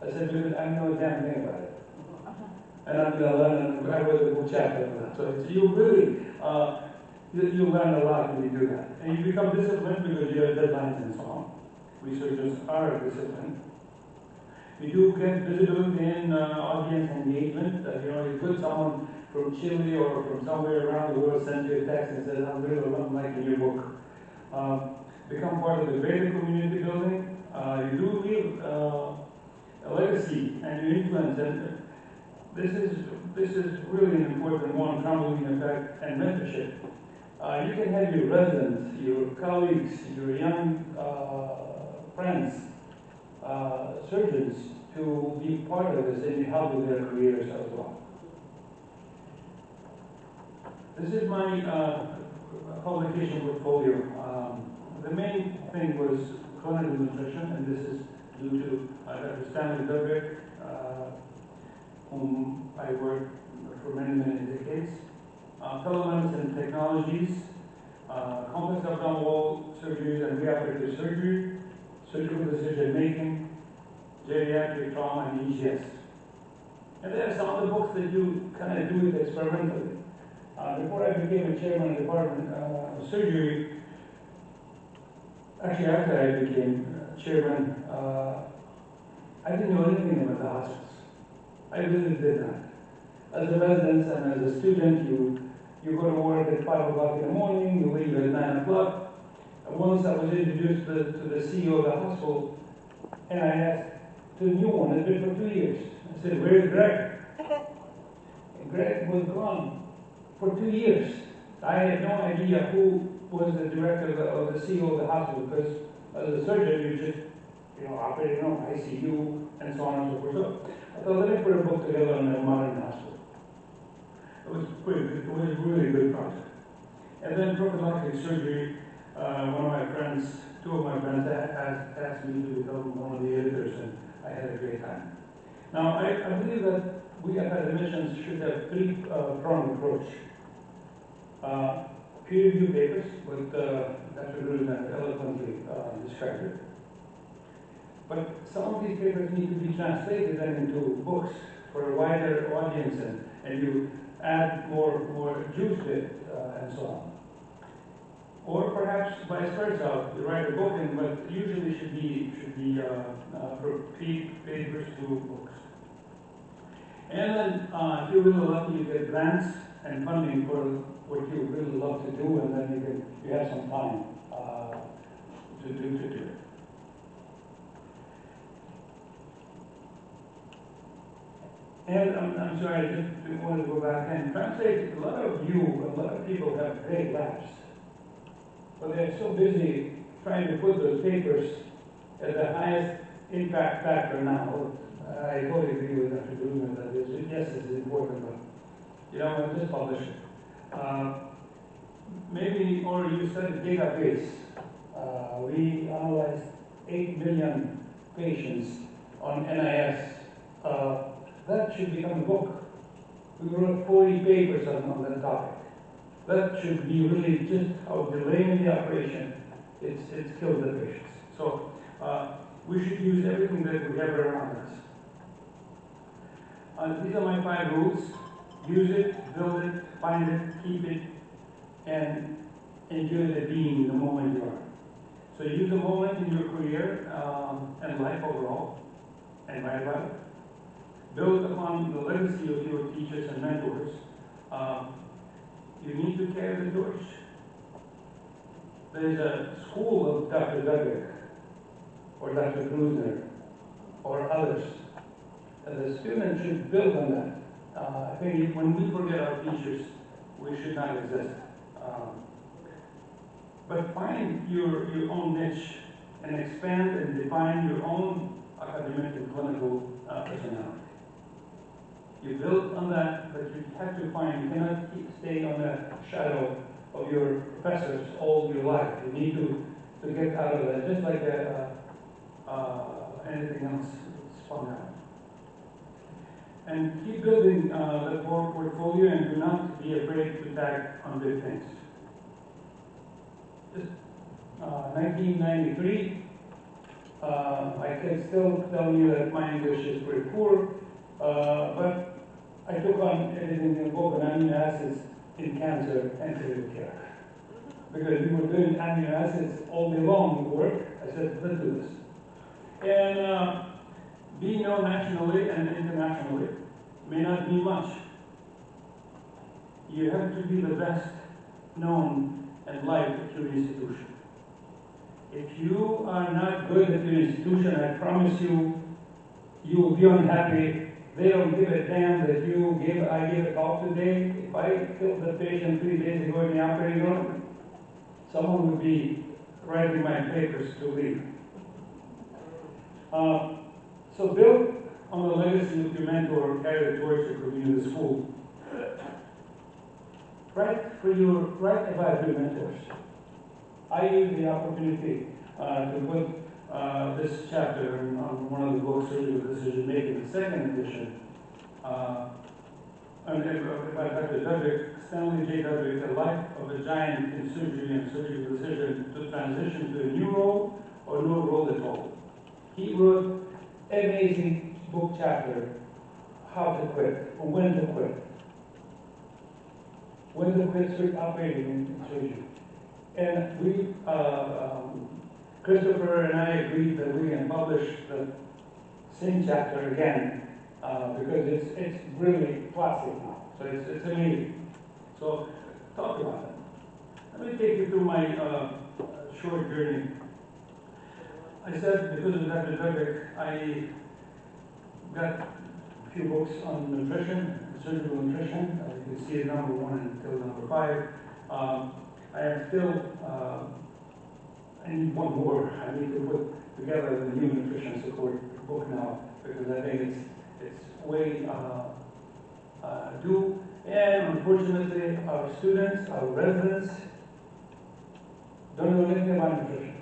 I said, because I know a damn thing about it. And I'm going to learn, and I wrote a book chapter for that. So it's, you really, you learn a lot when you do that. And you become disciplined because you have deadlines and so on. Researchers are disciplined. You do get visibility in audience engagement. You know, you put someone from Chile or from somewhere around the world sends you a text and says, I'm really liking your book. Become part of the greater community building. You do leave a legacy and you influence. And this is really an important one, crumbling effect and mentorship. You can have your residents, your colleagues, your young friends, surgeons to be part of this and you help with their careers as well. This is my publication portfolio. The main thing was clinical nutrition, and this is due to Dr. Stanley Goodrick, whom I worked for many, many decades. Telemedicine technologies, complex abdominal wall surgeries and reoperative surgery, surgical decision making, geriatric trauma, and EGS. And there are some of the books that you kind of do it experimentally. Before I became a chairman of the department of surgery, actually after I became chairman, I didn't know anything about the hospitals. I really did not. As a resident and as a student, you go to work at 5 o'clock in the morning, you leave at 9 o'clock. And once I was introduced to the CEO of the hospital, and I asked the new one, it's been for 2 years. I said, where's Greg? And Greg was gone for 2 years. I had no idea who was the director or the CEO of the hospital, because as a surgeon, you just, operating on ICU and so on and so forth. So I thought, let me put a book together on a modern hospital. It was pretty good. It was a really good project. And then prophylactic surgery, one of my friends, two of my friends asked me to become one of the editors, and I had a great time. Now, I believe that we academicians should have three-pronged approach. Peer-reviewed papers, but Dr. Gruden eloquently described it. But some of these papers need to be translated into books for a wider audience, and you add more juice to it, and so on. Or perhaps vice versa, you write a book, but usually should be for papers to books. And then, if you're really lucky, you get grants and funding for what you really love to do, and then you have some time to do it. And I'm sorry, I just wanted to go back and translate. A lot of people have great labs, but they're so busy trying to put those papers at the highest impact factor now. I totally agree with Dr. Gruden that yes, it's important, but just publish it. Maybe, or you said a database. We analyzed 8 million patients on NIS. That should become a book. We wrote 40 papers on that topic. That should be really just how delaying the operation, it's killed the patients. So we should use everything that we have around us. These are my 5 rules. Use it, build it, find it, keep it, and enjoy the being, the moment you are. So use the moment in your career and life overall, and write about it. Build upon the legacy of your teachers and mentors. You need to carry the torch. There's a school of Dr. Duggar, or Dr. Grusner, or others. The students should build on that. I think when we forget our teachers, we should not exist. But find your own niche and expand and define your own academic and clinical personality. You build on that, but you have to find, you cannot stay on the shadow of your professors all your life. You need to get out of that, just like anything else spun out. And keep building the portfolio, and do not be afraid to tag on big things. Just 1993, I can still tell you that my English is pretty poor, but I took on editing the book on amino acids in cancer and critical care. Because we were doing amino acids all day long work, I said, let's do this. And being known nationally and internationally may not mean much. You have to be the best known and liked at your institution. If you are not good at your institution, I promise you, you will be unhappy. They don't give a damn that I gave a talk today. If I killed the patient 3 days ago in the operating room, someone would be writing my papers to leave. So build on the legacy of your mentor, carry it towards your community school. Write about your mentors. I used the opportunity to put this chapter on one of the books, Surgical Decision Making, the second edition, by Dr. Dudrick, Stanley J. Dudrick, The Life of a Giant in Surgery and Surgical Decision to Transition to a New Role or No Role at All. He wrote an amazing book chapter, How to Quit, or When to Quit. When to quit operating in surgery. And we, Christopher and I agreed that we can publish the same chapter again because it's really classic now. So it's amazing. So talk about it. Let me take you through my short journey. I said because of Dr. Dudrick, I got a few books on nutrition, surgical nutrition. You can see it number 1 until number 5. I am still, I need one more. I need to put together the new nutrition support book now because I think it's way due. And unfortunately, our students, our residents, don't know anything about nutrition.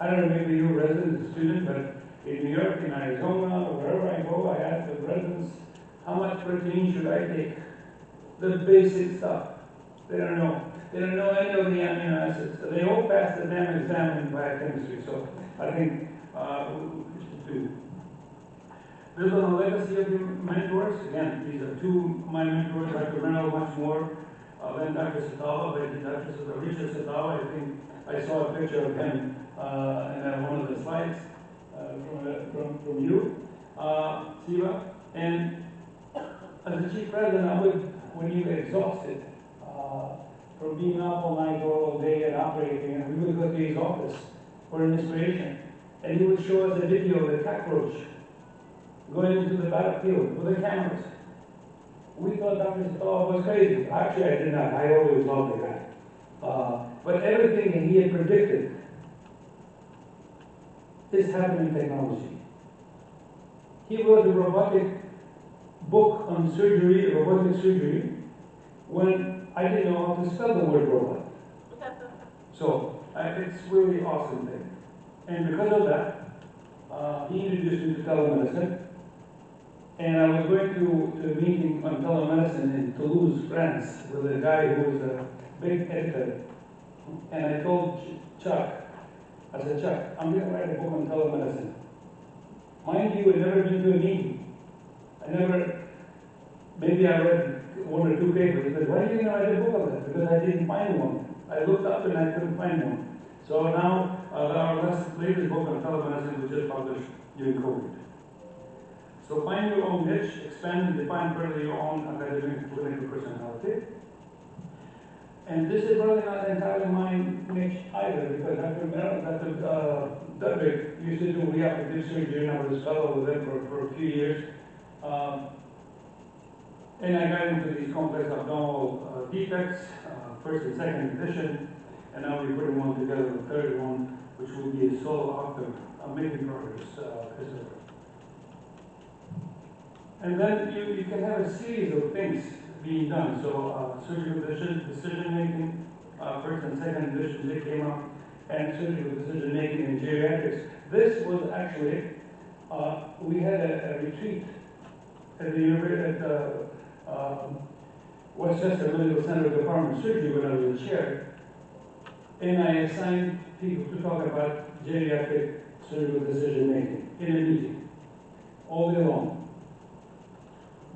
I don't know, maybe you're a resident, a student, but in New York, in Arizona, or wherever I go, I ask the residents, how much protein should I take? The basic stuff. They don't know. They don't know any of the amino acids. They all pass the damn exam in biochemistry. So I think we should do. Build on the legacy of your mentors. Again, these are two of my mentors. Dr. Reynolds much more than Dr. Satava, but Dr. Richard Satava, I think I saw a picture of him in one of the slides from you, Siva. And as the chief president, I would, when you get exhausted from being up all night or all day and operating, and we would go to his office for an inspiration, and he would show us a video of the cockroach going into the battlefield with the cameras. We thought Dr. Satava was crazy. Actually, I did not. I always loved the guy. But everything that he had predicted is happening in technology. He wrote a robotic book on surgery, robotic surgery, when I didn't know how to spell the word robot. So it's really awesome thing. And because of that, he introduced me to telemedicine. And I was going to a meeting on telemedicine in Toulouse, France, with a guy who was a big editor. And I told Chuck, I said, Chuck, I'm going to write a book on telemedicine. Mind you, I'd never been to a meeting. Maybe I read 1 or 2 papers. He said, why are you going to write a book on that? Because I didn't find one. I looked up and I couldn't find one. So now, our latest book on telemedicine was just published during COVID. So find your own niche, expand and define further your own academic clinical personality. And this is really not entirely my niche either, because Dr. Dudrick used to do reoperative surgery, and I was a fellow with him for a few years. And I got into these complex abdominal defects, first and second edition, and now we're putting one together, the third one, which will be a solo author. I'm making progress, Christopher. And then you can have a series of things being done. So surgical decision making, first and second edition, they came up, and surgical decision making in geriatrics. This was actually, we had a retreat at the University at Westchester Medical Center Department of Surgery when I was a chair, and I assigned people to talk about geriatric surgical decision making in a meeting, all day long.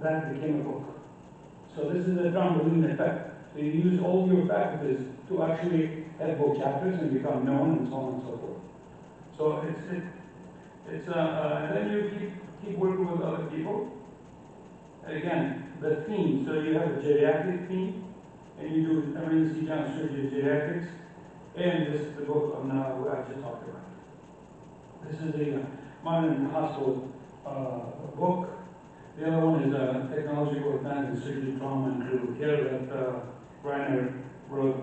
That became a book. So this is a trampoline effect. So you use all your faculties to actually have book chapters and become known and so on and so forth. So and then you keep working with other people. Again, the theme. So you have a geriatric theme, and you do emergency general surgery geriatrics, and this is the book on what I just talked about. This is the modern hospital book. The other one is Technological Advance in Surgery, Trauma, and Critical Care that Reiner wrote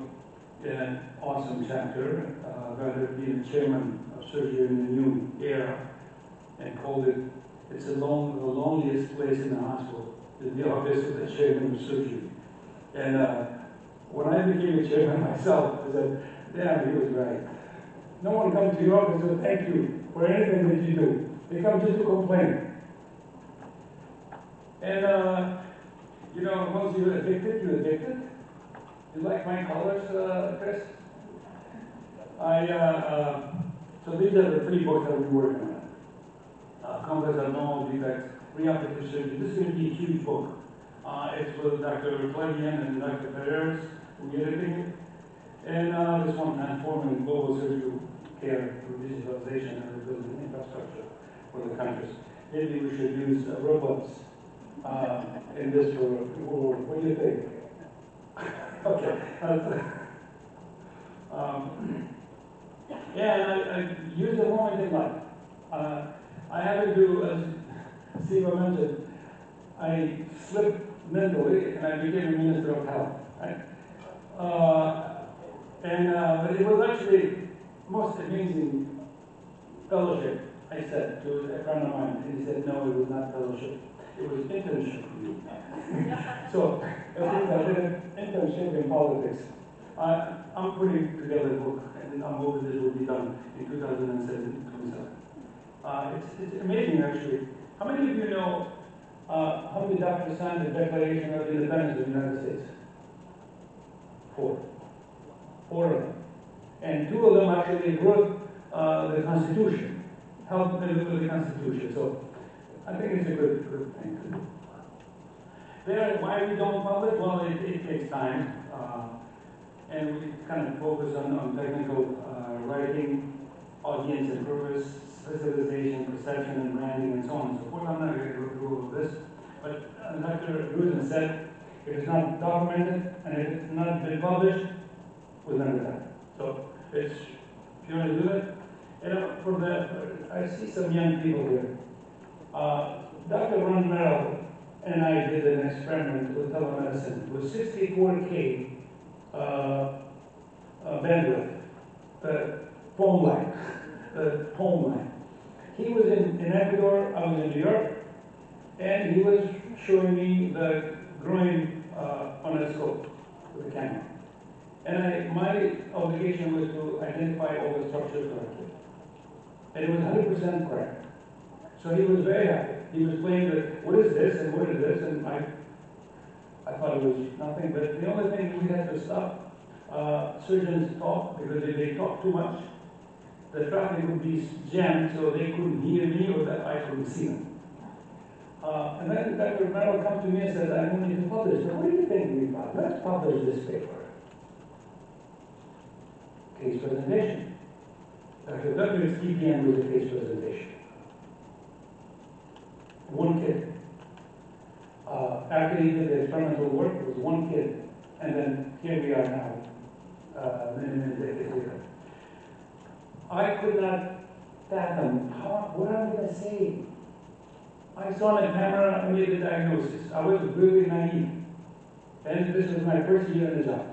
an awesome chapter about being the chairman of surgery in the new era, and called it, it's the loneliest place in the hospital, is the office of the chairman of surgery. And when I became a chairman myself, I said, damn, he was right. No one comes to your office to thank you for anything that you do. They come just to complain. And, once you're addicted, you're addicted. You like my colors, Chris? So these are the 3 books that we're working on. Complex abnormal defects, reoperative surgery. This is going to be a huge book. It's with Dr. Klegian and Dr. Ferreras, who are editing it. And this one, transforming global surgical care through digitalization and rebuilding infrastructure for the countries. Maybe we should use robots in this world. What do you think? Okay. And I use the moment in life. I had to do, as Steve mentioned, I slipped mentally and I became a minister of health. Right? But it was actually most amazing fellowship, I said to a friend of mine, and he said, no, it was not fellowship. It was internship. So, I did an internship in politics. I'm putting together a book, and I'm hoping this will be done in 2027. It's amazing, actually. How many of you know how many doctors signed the Declaration of Independence of the United States? 4. 4 of them. And 2 of them actually wrote the Constitution, helped them with the Constitution. So I think it's a good thing to do. Why we don't publish? Well, it takes time. And we kind of focus on technical writing, audience and purpose, specialization, perception, and branding, and so on and so forth. I'm not going to go through all of this. But Dr. Grusin said, if it's not documented and if it's not been published, we'll never done it. So if you want to do it, I see some young people here. Dr. Ron Merrill and I did an experiment with telemedicine with 64K bandwidth, phone line. He was in Ecuador, I was in New York, and he was showing me the groin on a scope with a camera. And my obligation was to identify all the structures correctly. And it was 100% correct. So he was very happy. He was playing what is this and what is this, and I thought it was nothing, but the only thing we had to stop, surgeons talk, because if they talk too much, the traffic would be jammed so they couldn't hear me or that I couldn't see them. And then Dr. Merrill comes to me and says, I want you to publish. So what do you think we publish? Let's publish this paper. Case presentation. Dr. Douglas TPM was a case presentation. One kid. After he did the experimental work, it was one kid. And then here we are now, many decades later. I could not fathom, what am I going to say? I saw on the camera, I made the diagnosis. I was really naive. And this was my first year in the job.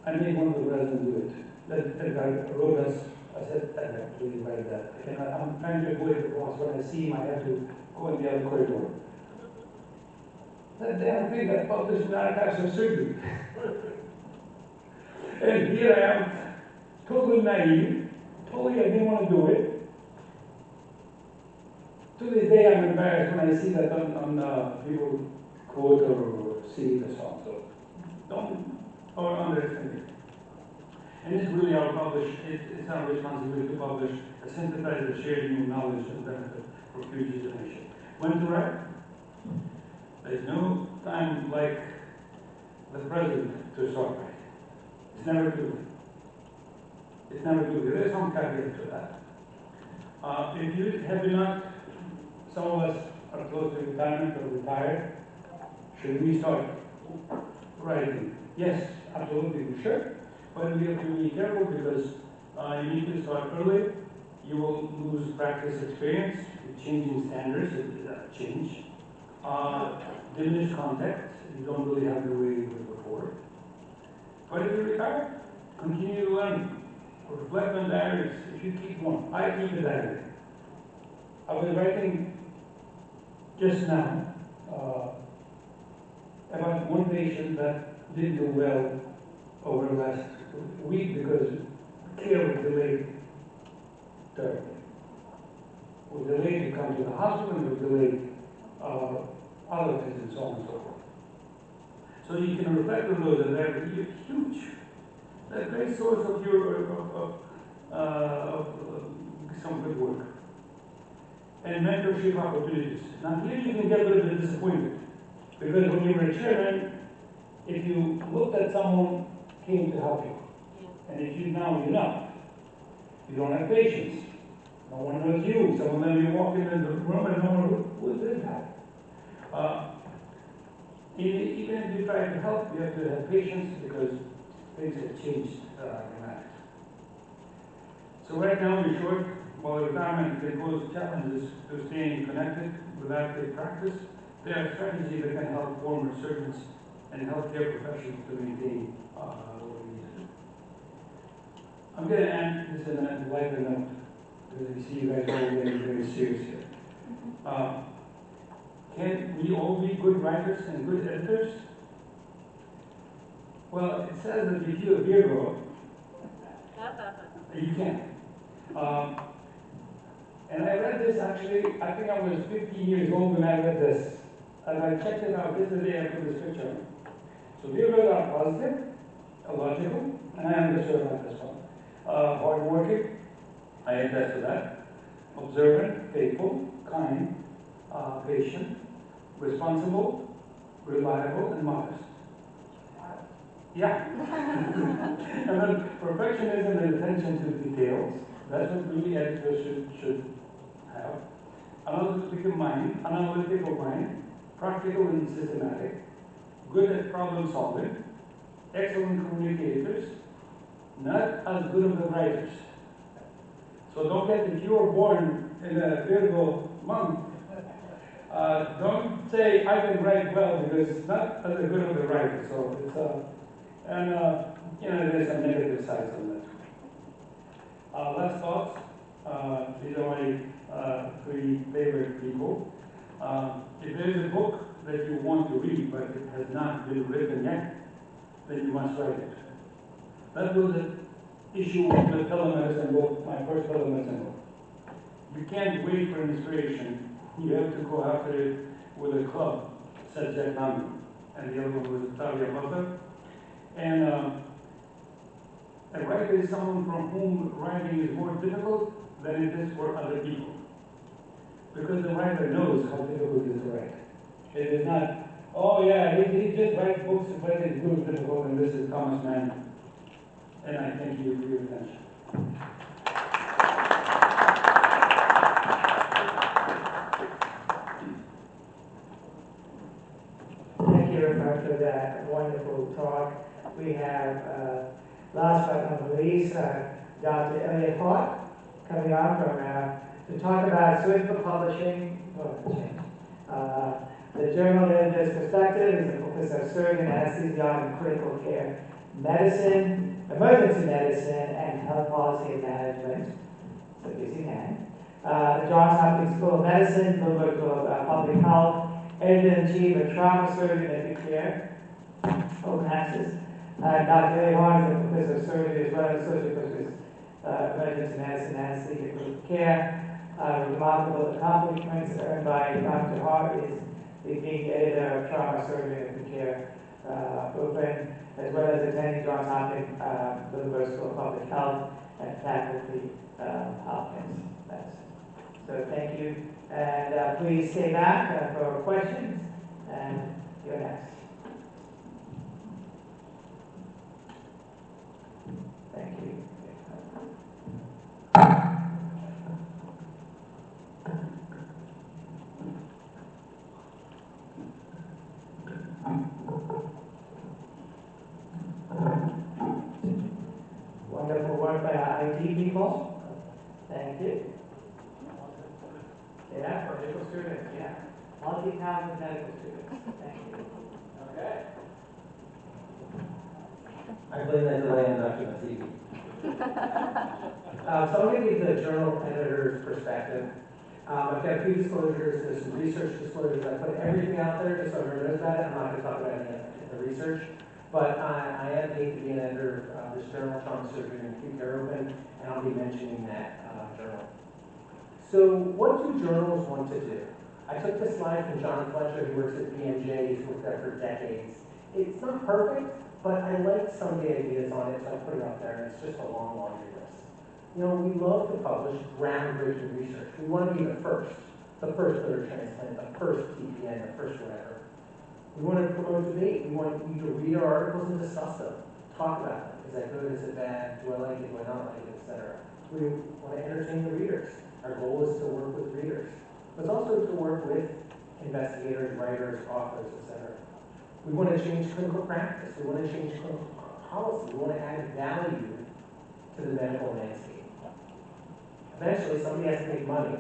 I made one of the residents do it. That guy wrote us, I said, I have to write that. I'm trying to avoid the boss. When I see him, I have to go in the other corridor. That damn thing got published in the Archives of Surgery. And here I am, totally naive, totally I didn't want to do it. To this day, I'm embarrassed when I see that on people quote or see it or so on. So don't underestimate it. And it's really it's our responsibility to publish a synthesized shared new knowledge and benefit for future generations. When to write? There's no time like the present to start writing. It's never too late. It's never too late. There's some caveat to that. If you have not, some of us are close to retirement or retired, should we start writing? Yes, absolutely, we should. But we have to be careful because you need to start early. You will lose practice experience with changing standards, change. Diminished context, you don't really have the way you did before. But if you retire, continue to learn. Reflect on diaries if you keep one. I keep a diary. I was writing just now about one patient that didn't do well over the last week because care was delayed terribly. Was delayed to come to the hospital and was delayed other things and so on and so forth. So you can reflect on those, and they're huge. They're a great source of some good work. And mentorship opportunities. Now here you can get a little bit disappointed. Because when you were a chairman, if you looked at someone came to help you, and if you now you know, you don't have patience. No one knows you. Some of them you walk in the room and no one who is this guy? Even if you try to help, you have to have patience because things have changed dramatically. So right now, in short, while retirement can pose challenges to staying connected with active practice, there are strategies that can help former surgeons and healthcare professionals to maintain what we need to do. I'm going to end this in a lighter note because we see you guys all getting very serious here. Can we all be good writers and good editors? Well, it says that if you're a Virgo, you can. And I read this actually, I think I was 15 years old when I read this. And I checked it out this is the day I put this picture on. So Virgos are positive, logical, and I am the sure about this one. Hardworking, I attest to that. Observant, faithful, kind, patient, responsible, reliable, and modest. Yeah. And then perfectionism and attention to details. That's what really editors should have. Analytical mind, practical and systematic, good at problem solving, excellent communicators, not as good of the writers. So don't get, if you were born in a Virgo month, don't say I can write well because it's not as good of the writer. So it's there's some negative sides on that. Last thoughts. These are my three favorite people. If there is a book that you want to read but it has not been written yet, then you must write it. That was the issue with the telemedicine book, my first telemedicine book. You can't wait for inspiration. You have to go after it with a club, said Jack London. And the other one was Talia Butler. And a writer is someone from whom writing is more difficult than it is for other people. Because the writer knows how difficult it is to write. It is not, oh yeah, he just writes books, but it's really difficult, and this is Thomas Mann. And I thank you for your attention. Thank you very much for that wonderful talk. We have, last but not least, Dr. Elliot Hart coming on from to talk about surgical publishing. The journal Editor's Perspective is a focus of surgeon, anesthesiology, and critical care medicine, emergency medicine, and health policy and management. So busy man. The Johns Hopkins School of Medicine, Bloomberg School of Public Health, Editor-in-Chief of Trauma Surgery and Acute Care, Open Access. Dr. Elliot Hart is a professor of surgery as well as surgical emergency medicine, anesthesia, critical care. Remarkable accomplishments earned by Dr. Hart is being editor of Trauma Surgery and Acute Care open, as well as attending Johns Hopkins Bloomberg School of Public Health and faculty Hopkins Medicine. So thank you, and please stay back for questions, and you're next. Thank you. Wonderful work by our IT people. Thank you. Yeah, for medical students, yeah. Multi-talented medical students. Thank you. Okay. I blame that delay in document TV. So I'm going to give the journal editor's perspective. I've got a few disclosures, there's some research disclosures. I put everything out there just so everyone knows about it. I'm not going to talk about any of the research, but I am paid to be an editor of this journal, Trauma Surgery and Acute Care Open, and I'll be mentioning that journal. So what do journals want to do? I took this slide from John Fletcher, who works at BMJ, he's worked there for decades. It's not perfect, but I like some of the ideas on it, so I put it up there, and it's just a long laundry list. You know, we love to publish groundbreaking research. We want to be the first liver transplant, the first TPN, the first whatever. We want to promote debate. We want you to read our articles and discuss them, talk about them. Is that good? Is it bad? Do I like it? Do I not like it? Etc. We want to entertain the readers. Our goal is to work with readers, but it's also to work with investigators, writers, authors, etc. We want to change clinical practice. We want to change clinical policy. We want to add value to the medical landscape. Eventually, somebody has to make money.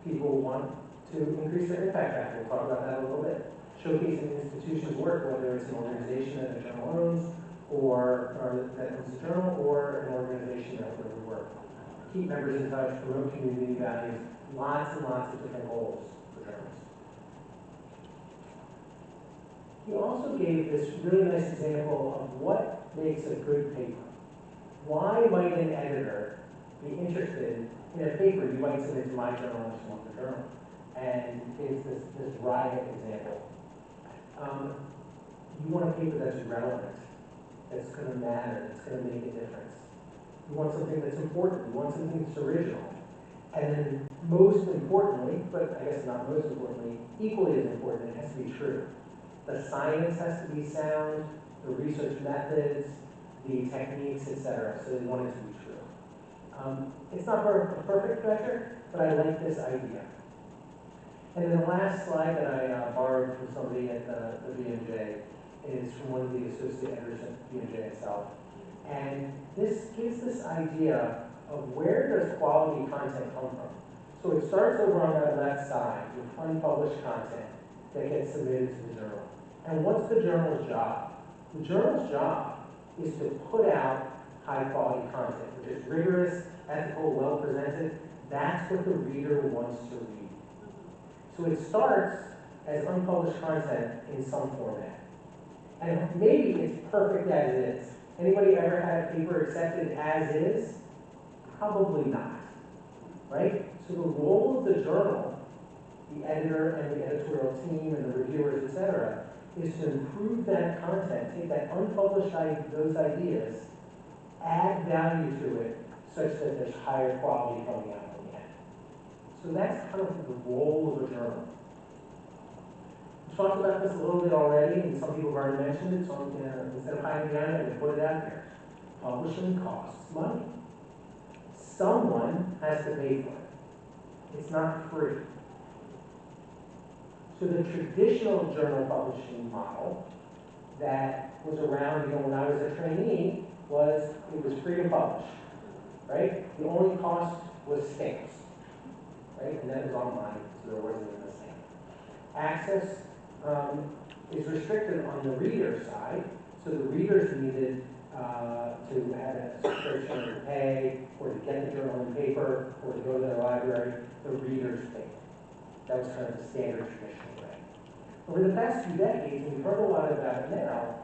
People want to increase their impact factor. We'll talk about that a little bit. Showcasing institutions' work, whether it's an organization that a journal owns, or that owns a journal, or an organization that would work. Keep members in touch, promote community values, lots and lots of different goals for journals. He also gave this really nice example of what makes a good paper. Why might an editor be interested in a paper you might submit to my journal or some other journal? And it's this riot example. You want a paper that's relevant, that's going to matter, that's going to make a difference. You want something that's important. You want something that's original. And then most importantly, but I guess not most importantly, equally as important, it has to be true. The science has to be sound, the research methods, the techniques, etc. So they want it to be true. It's not a perfect measure, but I like this idea. And then the last slide that I borrowed from somebody at the BMJ is from one of the associate editors at BMJ itself. And this gives this idea of where does quality content come from. So it starts over on that left side with unpublished content that gets submitted to the journal. And what's the journal's job? The journal's job is to put out high quality content, which is rigorous, ethical, well presented. That's what the reader wants to read. So it starts as unpublished content in some format. And maybe it's perfect as is. Anybody ever had a paper accepted as is? Probably not, right? So the role of the journal, the editor and the editorial team and the reviewers, etc., is to improve that content, take that unpublished those ideas, add value to it, such that there's higher quality coming out in the end. So that's kind of the role of a journal. We talked about this a little bit already, and some people have already mentioned it, so I'm going to, instead of hiding behind it, I'm going to put it out here. Publishing costs money. Someone has to pay for it. It's not free. So the traditional journal publishing model that was around, when I was a trainee, was it was free to publish, right? The only cost was stamps, right? And that was online, so there wasn't even a stamp. Access is restricted on the reader side, so the readers needed to have a subscription or to pay, or to get the journal in paper, or to go to their library. The readers paid. That was kind of the standard traditional way. Over the past few decades, and we've heard a lot about it now,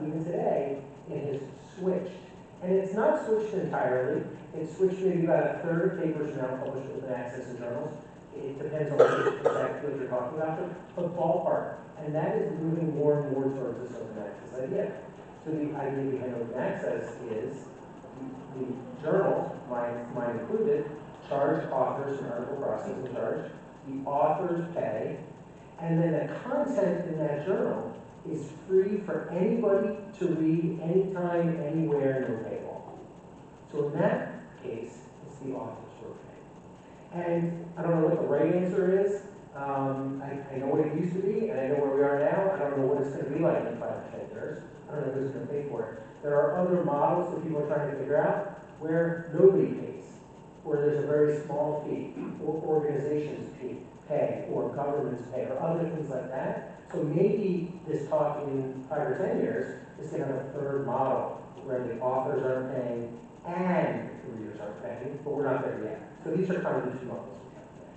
even today, it has switched. And it's not switched entirely. It's switched maybe about a third of papers now published with an access in journals. It depends on exactly what you're talking about, but ballpark. And that is moving more and more towards this open access idea. So the idea behind open access is the journals, mine included, charge authors an article processing charge. The authors pay, and then the content in that journal is free for anybody to read anytime, anywhere, no paywall. So in that case, it's the authors who are paying. And I don't know what the right answer is. I know what it used to be, and I know where we are now. I don't know what it's going to be like in 5 or 10 years. I don't know who's going to pay for it. There are other models that people are trying to figure out where nobody pays, where there's a very small fee, or organizations pay, or governments pay, or other things like that. So maybe this talk in 5 or 10 years is going to have a third model where the authors aren't paying and the readers aren't paying, but we're not there yet. So these are kind of the two models we have today.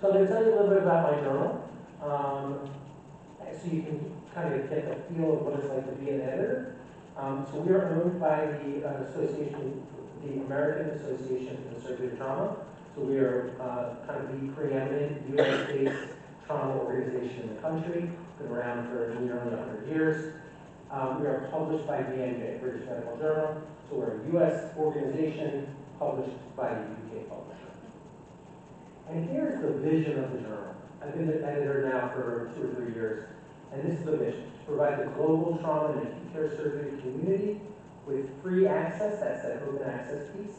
So I'm going to tell you a little bit about my journal, so you can kind of get the feel of what it's like to be an editor. So we are owned by the American Association for the Surgery of Trauma. So we are kind of the preeminent US-based trauma organization in the country. Been around for nearly 100 years. We are published by BMJ, British Medical Journal. So we're a US organization published by a UK publisher. And here's the vision of the journal. I've been the editor now for 2 or 3 years. And this is the vision: to provide the global trauma and acute care surgery community with free access, that's that open access piece,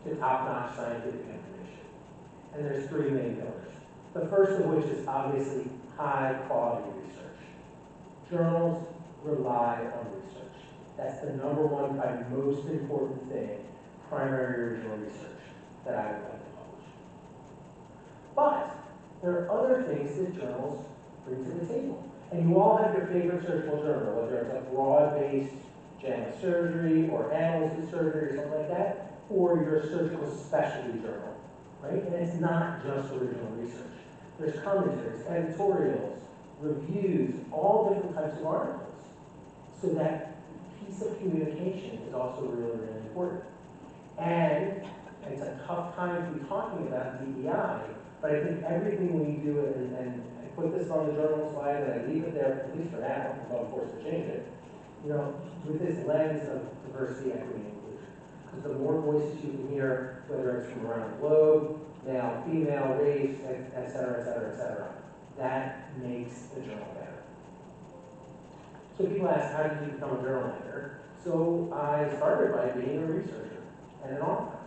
to top-notch scientific information. And there's 3 main pillars. The first of which is obviously high-quality research. Journals rely on research. That's the #1, probably most important thing, primary original research that I would like to publish. But there are other things that journals bring to the table. And you all have your favorite surgical journal, whether it's a broad-based JAMA surgery or annals of surgery or something like that, or your surgical specialty journal, right? And it's not just original research. There's commentaries, editorials, reviews, all different types of articles. So that piece of communication is also really, really important. And it's a tough time to be talking about DEI, but I think everything we do, and I put this on the journal slide, and I leave it there, at least for now, until I'm forced to change it, with this lens of diversity, equity, and inclusion. Because the more voices you can hear, whether it's from around the globe, male, female, race, et cetera, that makes the journal better. So people ask, how did you become a journal editor? So I started by being a researcher and an author.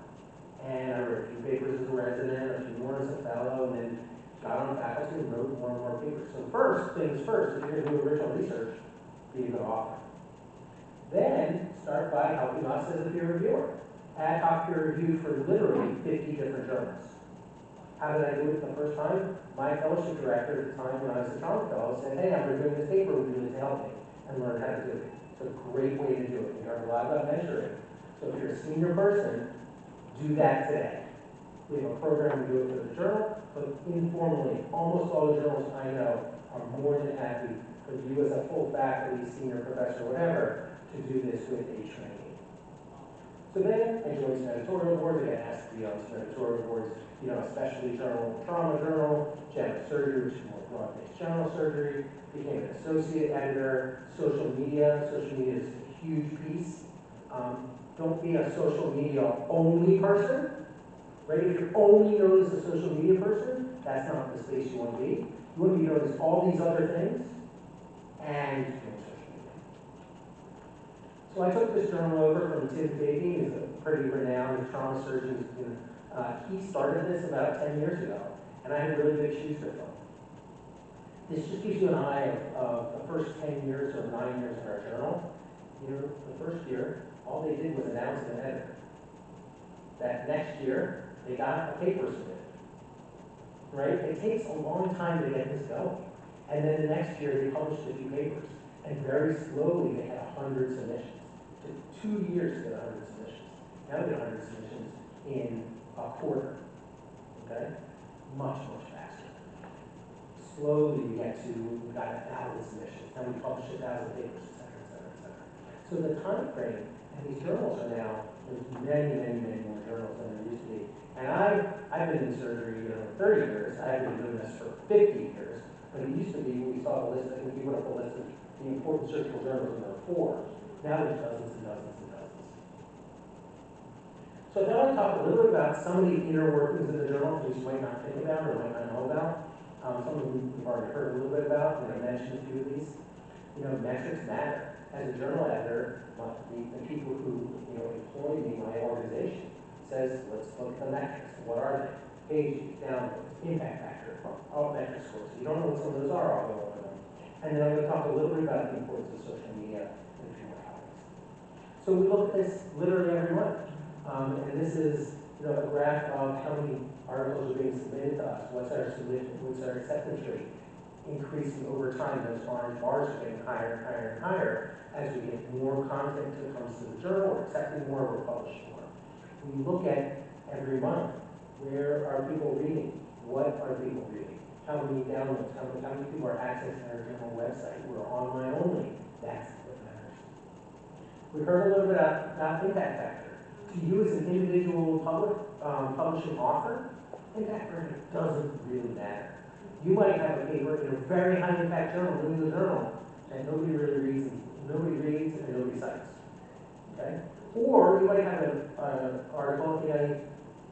And I wrote a few papers as a resident, a few more as a fellow, and then got on faculty and wrote more and more papers. So first things first, if you're going to do original research, be a good author. Then start by helping us as a peer reviewer. Ad hoc peer review for literally 50 different journals. How did I do it the first time? My fellowship director at the time when I was a trauma fellow said, hey, I'm doing this paper with you to help me and learn how to do it. It's a great way to do it. We heard a lot about mentoring. So if you're a senior person, do that today. We have a program we do it for the journal, but informally, almost all the journals I know are more than happy for you as a full faculty, senior professor, whatever, to do this with a trainee. So then I joined some editorial boards. I got asked to be on some editorial boards, a specialty journal, trauma journal, general surgery, which is more broad-based general surgery, became an associate editor, social media. Social media is a huge piece. Don't be a social media only person, right? If you're only known as a social media person, that's not the space you want to be. You want to be known as all these other things and doing social media. So I took this journal over from Tim Davey, who's a pretty renowned trauma surgeon. He started this about 10 years ago, and I had really big shoes to fill. This just gives you an eye of the first 10 years or 9 years of our journal. The first year, all they did was announce an editor. That next year, they got a paper submitted. Right? It takes a long time to get this going. And then the next year, they published a few papers. And very slowly, they had 100 submissions. It took 2 years to get 100 submissions. Now we get 100 submissions in a quarter. Okay? Much, much faster. Slowly, we got 1,000 submissions. Then we published 1,000 papers, et cetera, et cetera, et cetera. So the time frame, and these journals are now There's many more journals than there used to be. And I've been in surgery 30 years. I've been doing this for 50 years. But it used to be, when we saw the list, I think we put up the list of the important surgical journals, and there were 4. Now there's dozens and dozens and dozens. So I thought I'd talk a little bit about some of the inner workings of the journal, things you might not think about or might not know about. Some of them we've already heard a little bit about. I mentioned a few of these. Metrics matter. As a journal editor, the people who employ me, my organization, says, let's look at the metrics. What are they? Page views, downloads, impact factor, all metric scores. If you don't know what some of those are, I'll go over them. And then I'm going to talk a little bit about the importance of social media in a few more topics. So we look at this literally every month. And this is a graph of how many articles are being submitted to us. What's our acceptance rate increasing over time? Those orange bars are getting higher and higher and higher as we get more content that comes to the journal. We're accepting more, we're publishing more. We look at every month, where are people reading? What are people reading? How many downloads? How many people are accessing our journal website? We're online only. That's what matters. We heard a little bit about impact factor. To you as an individual publishing author, impact factor doesn't really matter. You might have a paper in a very high impact journal, New England Journal, and nobody really reads, and nobody cites. Okay? Or you might have an article in a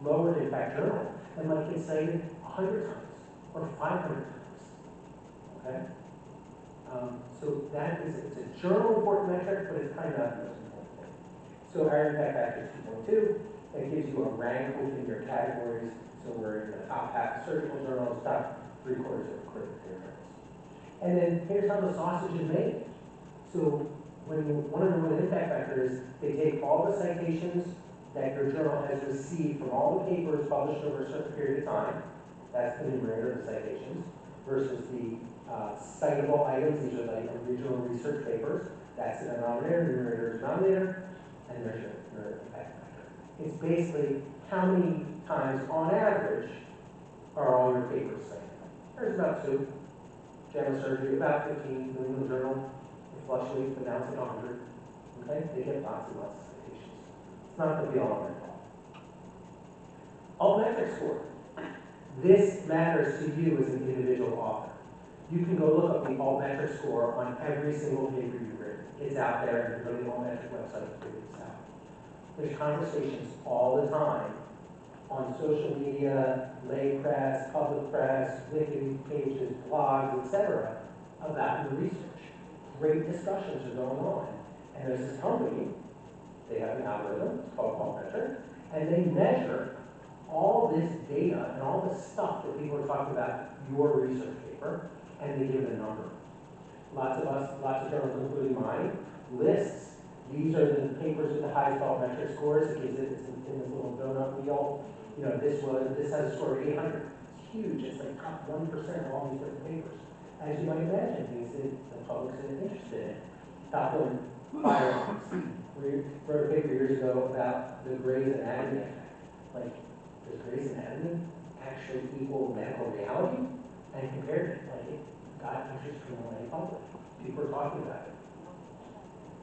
lower impact journal that might get cited 100 times or 500 times. Okay? So that is it's a journal important metric, but it's kind of not the most important thing. So our impact factor is 2.2. That gives you a rank within your categories. So we're in the top half of surgical journals, top 3/4 of critical care journals. And then here's how the sausage is made. So one of the impact factors, they take all the citations that your journal has received from all the papers published over a certain period of time. That's the numerator of the citations, versus the citable items. These are like original research papers. That's the denominator. The numerator is denominator, and there's your impact factor. It's basically how many times, on average, are all your papers cited. There's about 2. General surgery, about 15. New England Journal, it fluctuates, but now it's at 100. Okay? They get lots and lots of citations. It's not the be-all and end-all. Altmetric score. This matters to you as an individual author. You can go look up the altmetric score on every single paper you've written. It's out there, and go to the altmetric website to figure this out. There's conversations all the time on social media, lay press, public press, wiki pages, blogs, etc., about your research. Great discussions are going on. And there's this company, they have an algorithm, it's called Altmetric, and they measure all this data and all this stuff that people are talking about your research paper, and they give it a number. Lots of journals, including mine, lists. These are the papers with the highest altmetric scores. It gives it's in this little donut wheel. This has a score of 800. It's huge. It's like top 1% of all these different papers. As you might imagine, things that the public's interested in. Top one, firearms. We wrote a paper years ago about the Grey's Anatomy effect. Like, does Grey's Anatomy actually equal medical reality? And compared it, it got interest from the lay public. People are talking about it.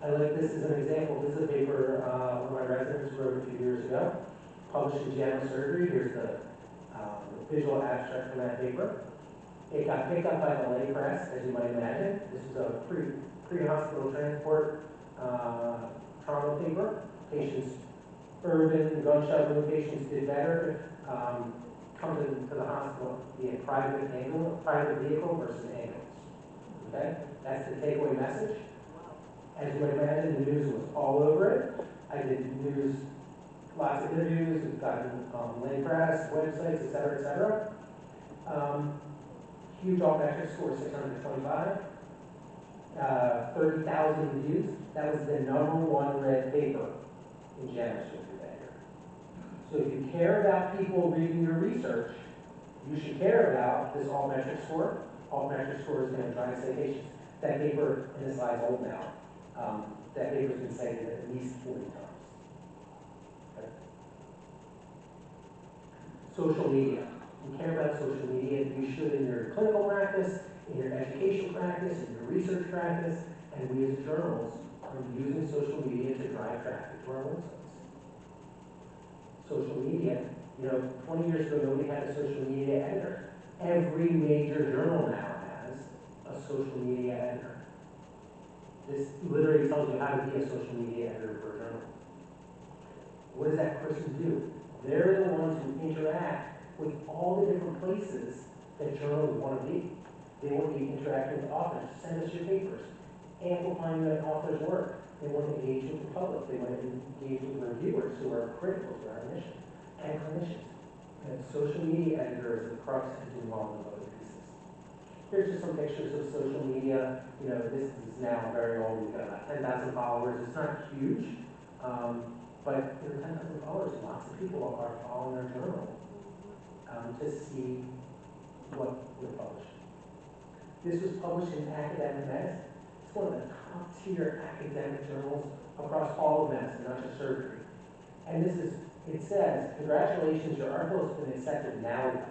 I like this as an example. This is a paper one of my residents wrote a few years ago, published in JAMA Surgery. Here's the visual abstract from that paper. It got picked up by the lay press, as you might imagine. This is a pre-hospital transport trauma paper. Patients, urban gunshot wound patients did better. Come to the hospital via private vehicle versus ambulance. Okay, that's the takeaway message. As you might imagine, the news was all over it. I did news, lots of interviews. We've gotten lay press, websites, et cetera, huge altmetric score, 625. 30,000 views. That was the #1 read paper in JAMA Surgery that year. So if you care about people reading your research, you should care about this altmetric score. Altmetric score is going to drive citations. That paper, and this slide's old now, that paper's been cited at least 40 times. Okay. Social media. You care about social media, you should in your clinical practice, in your education practice, in your research practice, and we as journals are using social media to drive traffic to our websites. social media. 20 years ago, nobody had a social media editor. Every major journal now has a social media editor. This literally tells you how to be a social media editor for a journal. What does that person do? They're the ones who interact with all the different places that journals want to be. They want to be interacting with authors. Send us your papers. Amplifying that author's work. They want to engage with the public. They want to engage with reviewers who are critical to our mission, and clinicians. And social media editor is the crux of doing all those other pieces. Here's just some pictures of social media. This is now very old. We've got about 10,000 followers. It's not huge, but 10,000 followers, lots of people are following our journal to see what we're publishing. This was published in Academic Medicine. It's one of the top tier academic journals across all of medicine, not just surgery. And it says, congratulations, your article has been accepted, now what?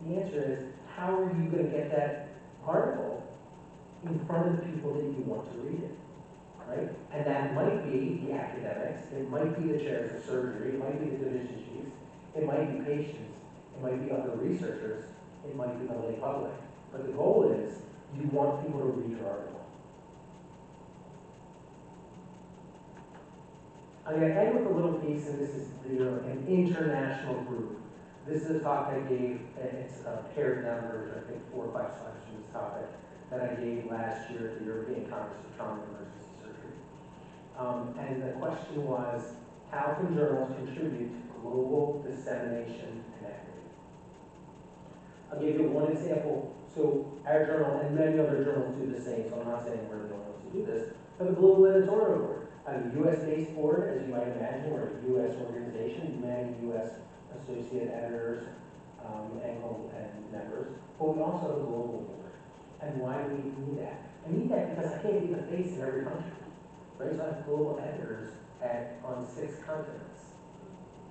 The answer is, how are you going to get that article in front of the people that you want to read it, right? And that might be the academics, it might be the chairs of surgery, it might be the division chiefs, it might be patients, it might be other researchers, it might be the lay public. But the goal is, you want people to read your article. I'm going to end with a little piece, and this is an international group. This is a talk I gave, it's a pared down version, I think 4 or 5 slides from this topic, that I gave last year at the European Congress of Trauma and Emergency Surgery. And the question was, how can journals contribute to global dissemination and equity? I'll give you one example. So our journal and many other journals do the same, so I'm not saying we're the only ones who do this, but the Global Editorial Board. A U.S.-based board, as you might imagine, we're a U.S. organization, many U.S. associate editors and members, but we also have a global board. And why do we need that? I need that because I can't be the face in every country. Right? So I have global editors on 6 continents.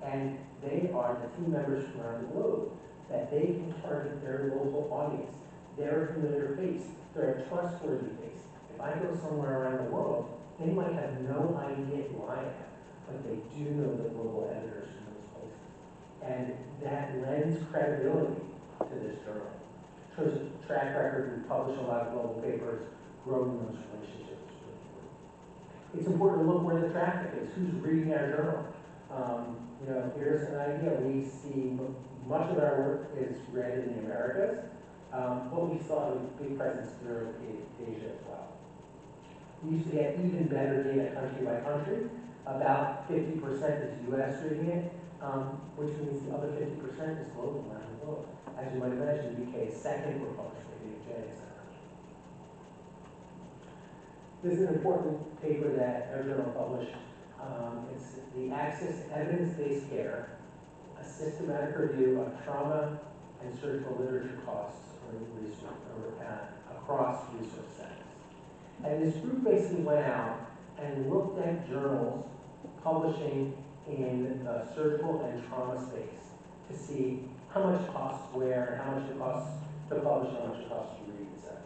And they are the team members from around the globe that they can target their local audience. They're a familiar face. They're a trustworthy face. If I go somewhere around the world, they might have no idea who I am, but they do know the global editors from those places. And that lends credibility to this journal. Shows a track record, we publish a lot of global papers, growing those relationships. It's important to look where the traffic is, who's reading our journal. Here's an idea. We see much of our work is read in the Americas, but we still have a big presence in Europe, Asia as well. We used to get even better data country by country. About 50% is U.S. reading it, which means the other 50% is global around the globe. As you might imagine, the UK is second, we're published by the UK, etc. This is an important paper that our journal published. It's the Access to Evidence-Based Care, a systematic review of trauma and surgical literature costs across resource settings. And this group basically went out and looked at journals publishing in the surgical and trauma space to see how much it costs where, how much it costs to publish, how much it costs to read, etc.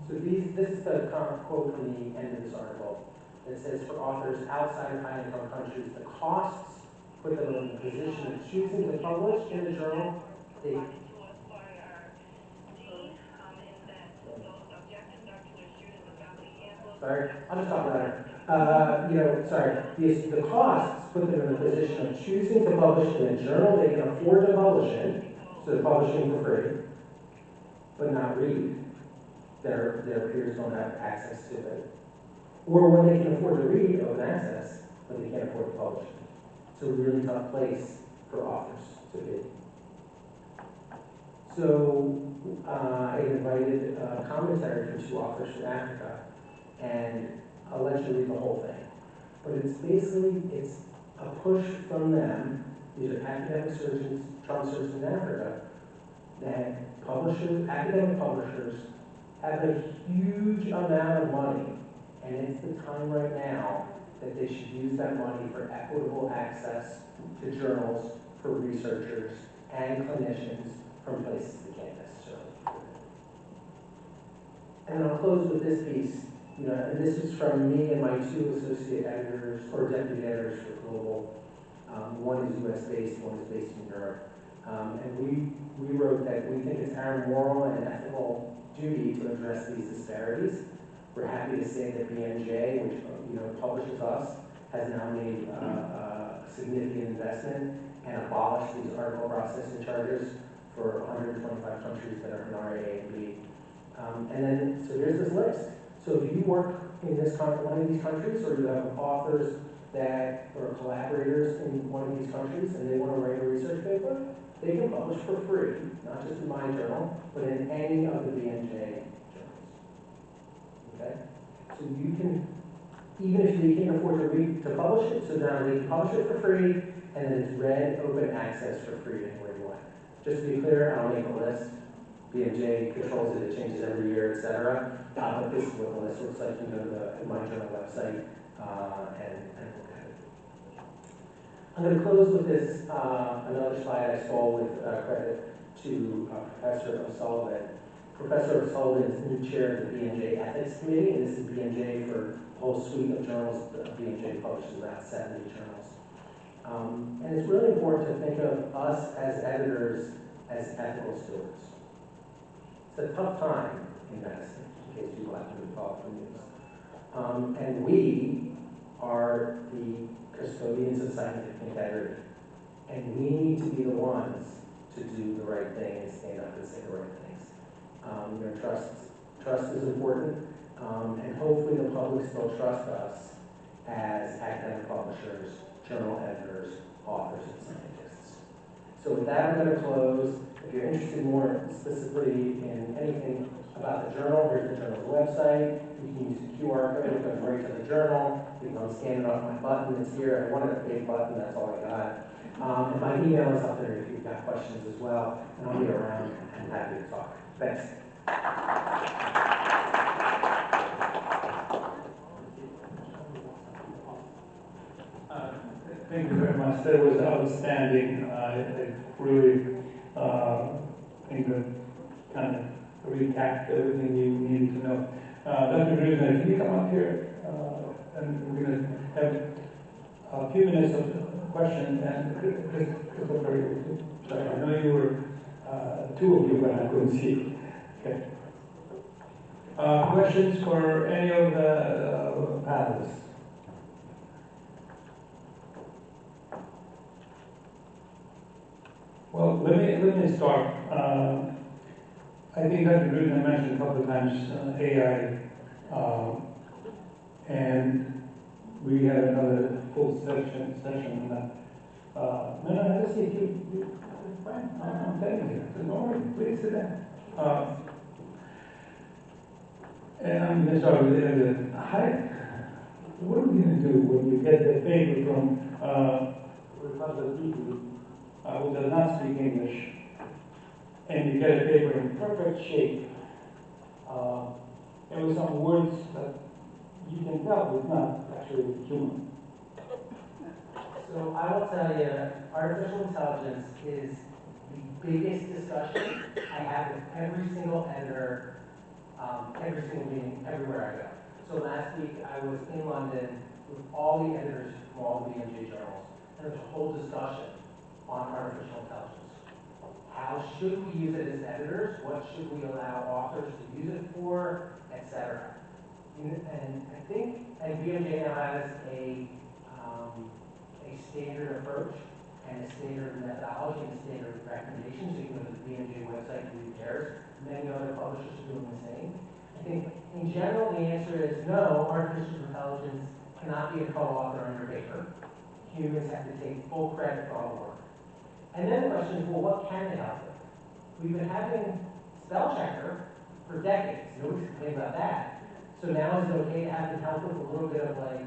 So this is the quote from the end of this article that says, for authors outside of high-income countries, the costs put them in the position of choosing to publish in a journal. Sorry, I'll just talk louder. The costs put them in the position of choosing to publish in a journal they can afford to publish in, so they're publishing for free, but not read. Their peers don't have access to it. Or when they can afford to read open access, but they can't afford to publish it. It's a really tough place for authors to be. So I invited a commentary from 2 authors from Africa, and I'll let you read the whole thing. But it's a push from them. These are academic surgeons, trauma surgeons in Africa, that academic publishers have a huge amount of money, and it's the time right now that they should use that money for equitable access to journals for researchers and clinicians from places they can't necessarily afford it. And I'll close with this piece. You know, and this is from me and my 2 associate editors, or deputy editors for Global. One is US based, one is based in Europe. And we wrote that we think it's our moral and ethical duty to address these disparities. We're happy to say that BMJ, which publishes us, has now made a significant investment and abolished these article processing charges for 125 countries that are in RA and B. And then, so here's this list. So if you work in one of these countries, or you have authors that are collaborators in one of these countries and they want to write a research paper, they can publish for free, not just in my journal, but in any of the BMJ journals. Okay? So you can, even if they can't afford to publish it, so now they can publish it for free, and then it's read, open access for free anywhere you want. Just to be clear, I'll make a list. BMJ controls it, it changes every year, etc. But this is what the list looks like. You can go to the My Journal website and look at it. I'm going to close with this, another slide I stole with credit to Professor O'Sullivan. Professor O'Sullivan is the new chair of the BMJ Ethics Committee, and this is BMJ for a whole suite of journals. BMJ publishes about 70 journals. And it's really important to think of us as editors as ethical stewards. It's a tough time in medicine, in case people have to recall from news. And we are the custodians of scientific integrity. And we need to be the ones to do the right thing and stand up and say the right things. Trust is important, and hopefully the public still trusts us as academic publishers, journal editors, authors, and scientists. So with that, I'm going to close. If you're interested more specifically in anything about the journal, here's the journal's website. You can use the QR code, it goes right to the journal. You can scan it off my button. It's here. I wanted a big button, that's all I got. And my email is up there if you've got questions as well. And I'll be around and happy to talk. Thanks. Thank you very much. That was outstanding. I really think that kind of recapped everything you needed to know. Dr. Drusner, can you come up here? And we're going to have a few minutes of questions. And Christopher, sorry, I know you were two of you, but I couldn't see you. Okay. Questions for any of the panelists? Well, let me start. I think Dr. Drusner mentioned a couple of times AI, and we had another full session on that. No, let's see if you fine. I'm telling you, so don't worry, please sit down. And I'm going to start with the height. What are we going to do when you get the paper from Professor people who does not speak English, and you get a paper in perfect shape? There were some words that you can tell was not actually human. So I will tell you, artificial intelligence is the biggest discussion I have with every single editor, every single meeting, everywhere I go. So last week I was in London with all the editors from all the BMJ journals, and there's a whole discussion on artificial intelligence. How should we use it as editors? What should we allow authors to use it for, etc. And I think, and BMJ now has a standard approach and a standard methodology and a standard recommendation. So you can go to the BMJ website and read theirs. Many other publishers are doing the same. I think in general the answer is no, artificial intelligence cannot be a co-author on your paper. Humans have to take full credit for all the work. And then the question is, well, what can they help with? We've been having spell checker for decades. Nobody's complaining about that. So now is it okay to have them help with a little bit of like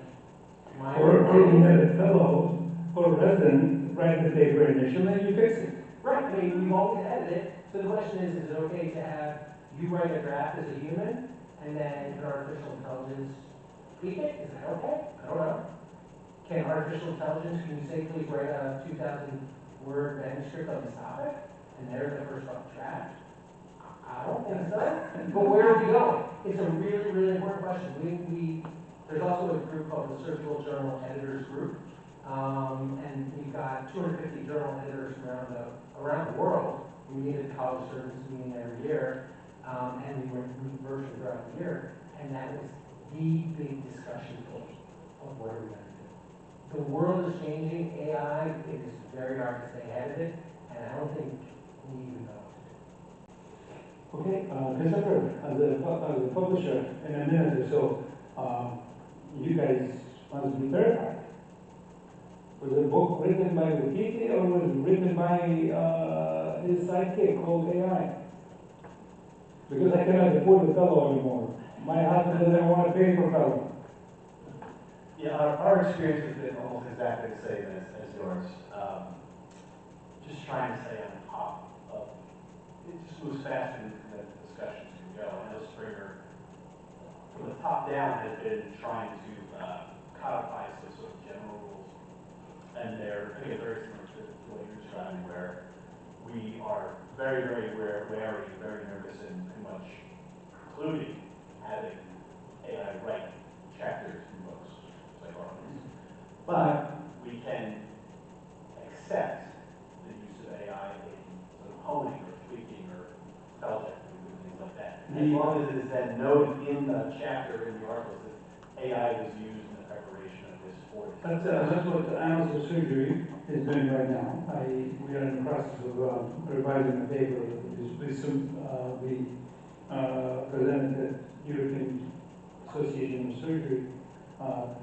minor? Or you had a fellow or a resident write the paper initially and you fix it. Right. I mean, we've always edited it. So the question is it okay to have you write a draft as a human and then an artificial intelligence tweak it? Is that okay? I don't know. Can artificial intelligence, can you say please write a 2,000 word manuscript on this topic? And there's the first rough draft. I don't think so. But where are we going? It's a really, really important question. There's also a group called the Surgical Journal Editors Group. And we've got 250 journal editors from around the world. We meet at the college service meeting every year, and we went virtually throughout the year. And that was the big discussion point of what are we going to do. The world is changing. AI, it is very hard to stay ahead of it, and I don't think we even know what to do. Okay, Christopher, as a publisher, in a minute or so, you guys must be terrified. Was the book written by Wikipedia or was it written by his sidekick called AI? Because I cannot afford the fellow anymore. My husband doesn't want to pay for fellow. Yeah, our experience has been almost exactly the same as yours. Just trying to stay on top of it. Just moves faster than discussions can go. I know Springer, from the top down, has been trying to codify some sort of general rules. And they're, again, very similar to what you're describing, where we are very, very wary, very nervous, and pretty much including having AI write chapters in books, like ours. But we can accept the use of AI in sort of honing or tweaking or spell checking and things like that. As long as it is then noted in the chapter in the article that AI was used in the preparation of this for it. That's what the Annals of Surgery is doing right now. We are in the process of revising the paper. We presented at European Association of Surgery,